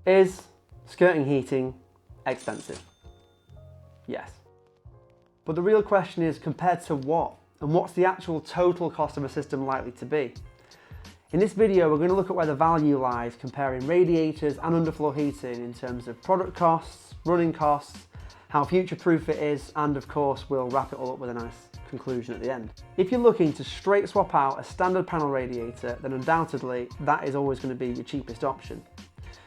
Is skirting heating expensive? Yes. But the real question is, compared to what? And what's the actual total cost of a system likely to be? In this video, we're going to look at where the value lies comparing radiators and underfloor heating in terms of product costs, running costs, how future-proof it is, and of course, we'll wrap it all up with a nice conclusion at the end. If you're looking to straight swap out a standard panel radiator, then undoubtedly that is always going to be your cheapest option.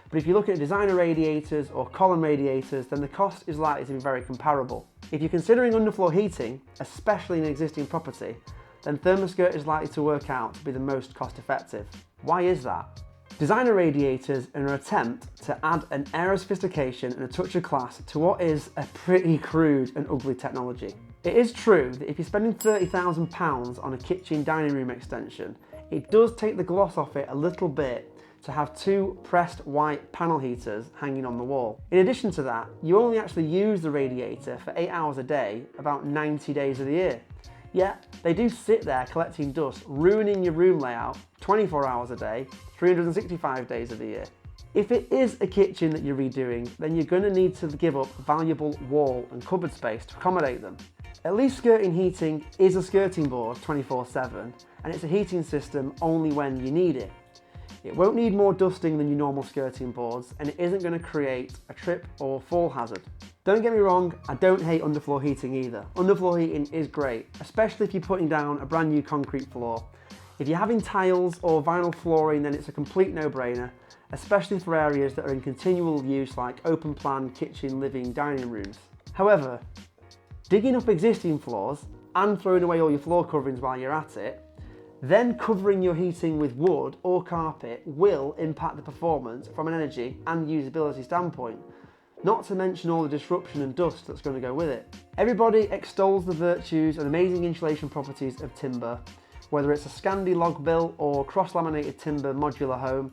But if you look at designer radiators or column radiators, then the cost is likely to be very comparable. If you're considering underfloor heating, especially in an existing property, then ThermaSkirt is likely to work out to be the most cost effective. Why is that? Designer radiators are an attempt to add an air of sophistication and a touch of class to what is a pretty crude and ugly technology. It is true that if you're spending £30,000 on a kitchen dining room extension, it does take the gloss off it a little bit to have two pressed white panel heaters hanging on the wall. In addition to that, you only actually use the radiator for 8 hours a day, about 90 days of the year. Yet, they do sit there collecting dust, ruining your room layout 24 hours a day, 365 days of the year. If it is a kitchen that you're redoing, then you're going to need to give up valuable wall and cupboard space to accommodate them. At least skirting heating is a skirting board 24/7, and it's a heating system only when you need it. It won't need more dusting than your normal skirting boards, and it isn't going to create a trip or fall hazard. Don't get me wrong, I don't hate underfloor heating either. Underfloor heating is great, especially if you're putting down a brand new concrete floor. If you're having tiles or vinyl flooring, then it's a complete no-brainer, especially for areas that are in continual use like open plan, kitchen, living, dining rooms. However, digging up existing floors and throwing away all your floor coverings while you're at it, then covering your heating with wood or carpet will impact the performance from an energy and usability standpoint, not to mention all the disruption and dust that's going to go with it. Everybody extols the virtues and amazing insulation properties of timber, whether it's a Scandi log bill or cross-laminated timber modular home,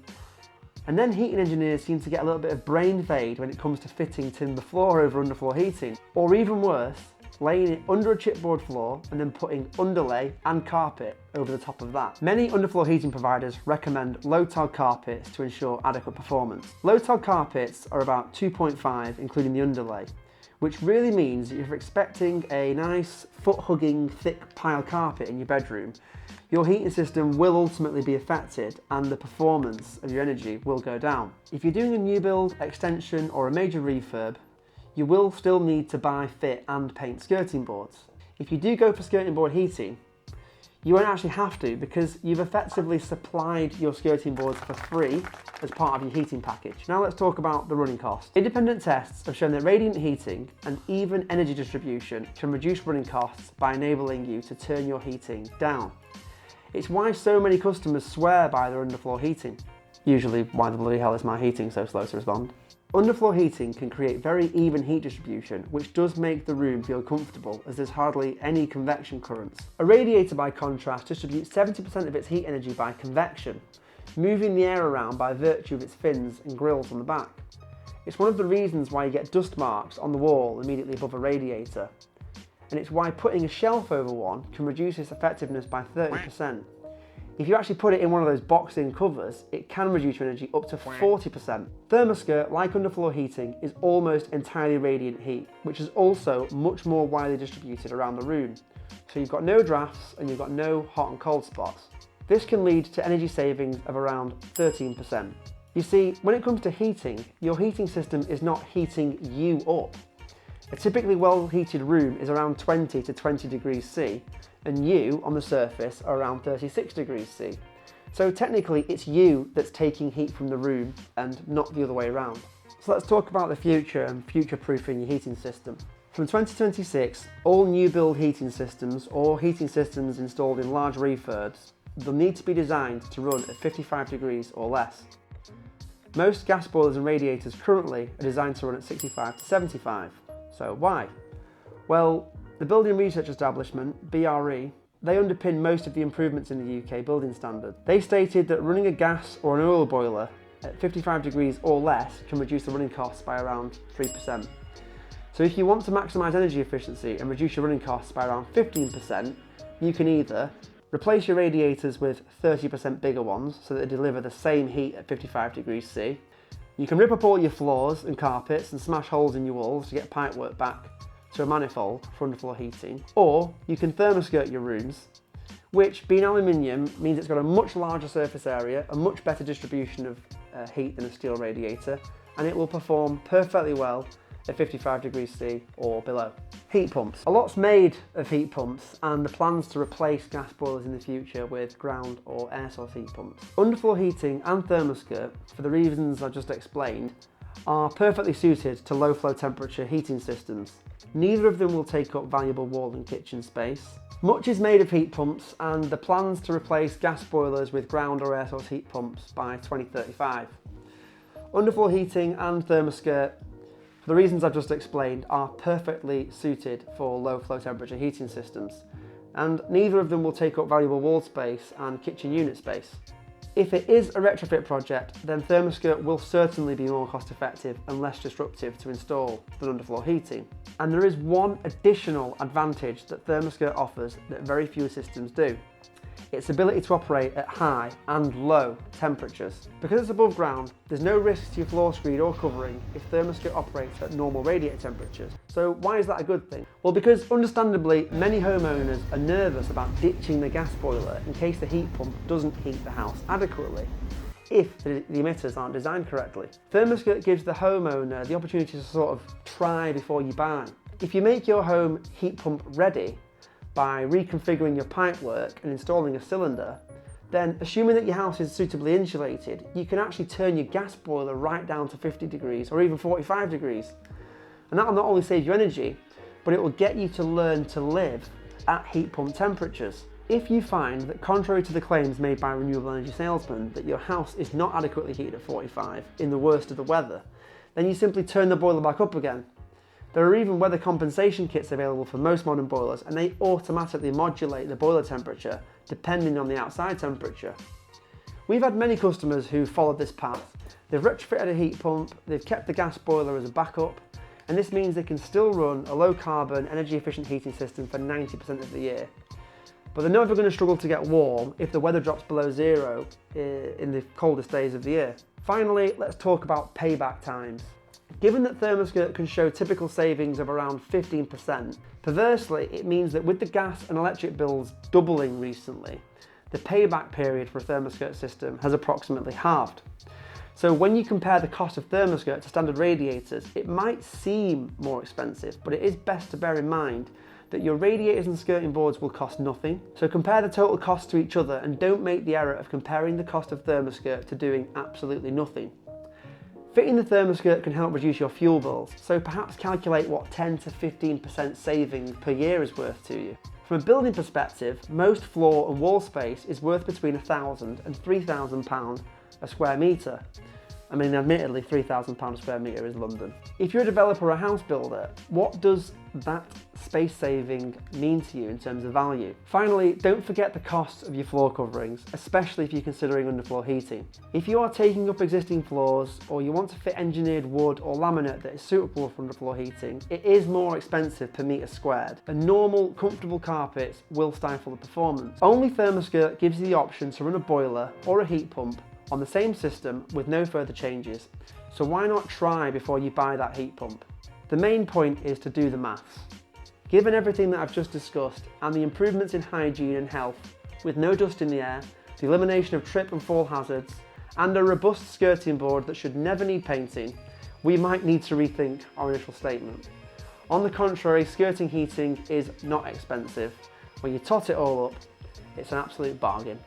and then heating engineers seem to get a little bit of brain fade when it comes to fitting timber floor over underfloor heating, or even worse, laying it under a chipboard floor and then putting underlay and carpet over the top of that. Many underfloor heating providers recommend low-tile carpets to ensure adequate performance. Low-tile carpets are about 2.5, including the underlay, which really means that if you're expecting a nice foot-hugging thick pile carpet in your bedroom, your heating system will ultimately be affected and the performance of your energy will go down. If you're doing a new build, extension or a major refurb, you will still need to buy, fit and paint skirting boards. If you do go for skirting board heating, you won't actually have to because you've effectively supplied your skirting boards for free as part of your heating package. Now let's talk about the running costs. Independent tests have shown that radiant heating and even energy distribution can reduce running costs by enabling you to turn your heating down. It's why so many customers swear by their underfloor heating. Usually, why the bloody hell is my heating so slow to respond? Underfloor heating can create very even heat distribution, which does make the room feel comfortable as there's hardly any convection currents. A radiator, by contrast, distributes 70% of its heat energy by convection, moving the air around by virtue of its fins and grills on the back. It's one of the reasons why you get dust marks on the wall immediately above a radiator, and it's why putting a shelf over one can reduce its effectiveness by 30%. If you actually put it in one of those box-in covers, it can reduce your energy up to 40%. ThermaSkirt, like underfloor heating, is almost entirely radiant heat, which is also much more widely distributed around the room. So you've got no drafts and you've got no hot and cold spots. This can lead to energy savings of around 13%. You see, when it comes to heating, your heating system is not heating you up. A typically well-heated room is around 20 to 20 degrees C, and you, on the surface, are around 36 degrees C. So technically, it's you that's taking heat from the room and not the other way around. So let's talk about the future and future-proofing your heating system. From 2026, all new build heating systems or heating systems installed in large refurbs, they'll need to be designed to run at 55 degrees or less. Most gas boilers and radiators currently are designed to run at 65 to 75. So why? Well, the Building Research Establishment, BRE, they underpin most of the improvements in the UK building standard. They stated that running a gas or an oil boiler at 55 degrees or less can reduce the running costs by around 3%. So if you want to maximise energy efficiency and reduce your running costs by around 15%, you can either replace your radiators with 30% bigger ones so that they deliver the same heat at 55 degrees C, You can rip up all your floors and carpets and smash holes in your walls to get pipework back to a manifold for underfloor heating, or you can ThermaSkirt your rooms, which, being aluminium, means it's got a much larger surface area, a much better distribution of heat than a steel radiator, and it will perform perfectly well at 55 degrees C or below. Heat pumps. A lot's made of heat pumps and the plans to replace gas boilers in the future with ground or air source heat pumps. Underfloor heating and ThermaSkirt, for the reasons I just explained, are perfectly suited to low flow temperature heating systems. Neither of them will take up valuable wall and kitchen space. Much is made of heat pumps and the plans to replace gas boilers with ground or air source heat pumps by 2035. Underfloor heating and ThermaSkirt, for the reasons I've just explained, are perfectly suited for low flow temperature heating systems, and neither of them will take up valuable wall space and kitchen unit space. If it is a retrofit project, then ThermaSkirt will certainly be more cost effective and less disruptive to install than underfloor heating. And there is one additional advantage that ThermaSkirt offers that very few systems do. Its ability to operate at high and low temperatures. Because it's above ground, there's no risk to your floor screed or covering if ThermaSkirt operates at normal radiator temperatures. So why is that a good thing? Well, because understandably, many homeowners are nervous about ditching the gas boiler in case the heat pump doesn't heat the house adequately, if the emitters aren't designed correctly. ThermaSkirt gives the homeowner the opportunity to sort of try before you buy. If you make your home heat pump ready by reconfiguring your pipework and installing a cylinder, then assuming that your house is suitably insulated, you can actually turn your gas boiler right down to 50 degrees or even 45 degrees. And that will not only save you energy, but it will get you to learn to live at heat pump temperatures. If you find that, contrary to the claims made by renewable energy salesmen, that your house is not adequately heated at 45 in the worst of the weather, then you simply turn the boiler back up again. There are even weather compensation kits available for most modern boilers, and they automatically modulate the boiler temperature depending on the outside temperature. We've had many customers who followed this path. They've retrofitted a heat pump, they've kept the gas boiler as a backup, and this means they can still run a low carbon, energy efficient heating system for 90% of the year. But they're never going to struggle to get warm if the weather drops below zero in the coldest days of the year. Finally, let's talk about payback times. Given that ThermaSkirt can show typical savings of around 15%, perversely it means that with the gas and electric bills doubling recently, the payback period for a ThermaSkirt system has approximately halved. So when you compare the cost of ThermaSkirt to standard radiators, it might seem more expensive, but it is best to bear in mind that your radiators and skirting boards will cost nothing. So compare the total costs to each other and don't make the error of comparing the cost of ThermaSkirt to doing absolutely nothing. Fitting the ThermaSkirt can help reduce your fuel bills, so perhaps calculate what 10 to 15% saving per year is worth to you. From a building perspective, most floor and wall space is worth between £1,000 and £3,000 a square metre. I mean, admittedly, £3,000 a square metre is London. If you're a developer or a house builder, what does that space saving mean to you in terms of value? Finally, don't forget the costs of your floor coverings, especially if you're considering underfloor heating. If you are taking up existing floors or you want to fit engineered wood or laminate that is suitable for underfloor heating, it is more expensive per metre squared, and normal, comfortable carpets will stifle the performance. Only ThermaSkirt gives you the option to run a boiler or a heat pump on the same system with no further changes, so why not try before you buy that heat pump? The main point is to do the maths. Given everything that I've just discussed and the improvements in hygiene and health, with no dust in the air, the elimination of trip and fall hazards, and a robust skirting board that should never need painting, we might need to rethink our initial statement. On the contrary, skirting heating is not expensive. When you tot it all up, it's an absolute bargain.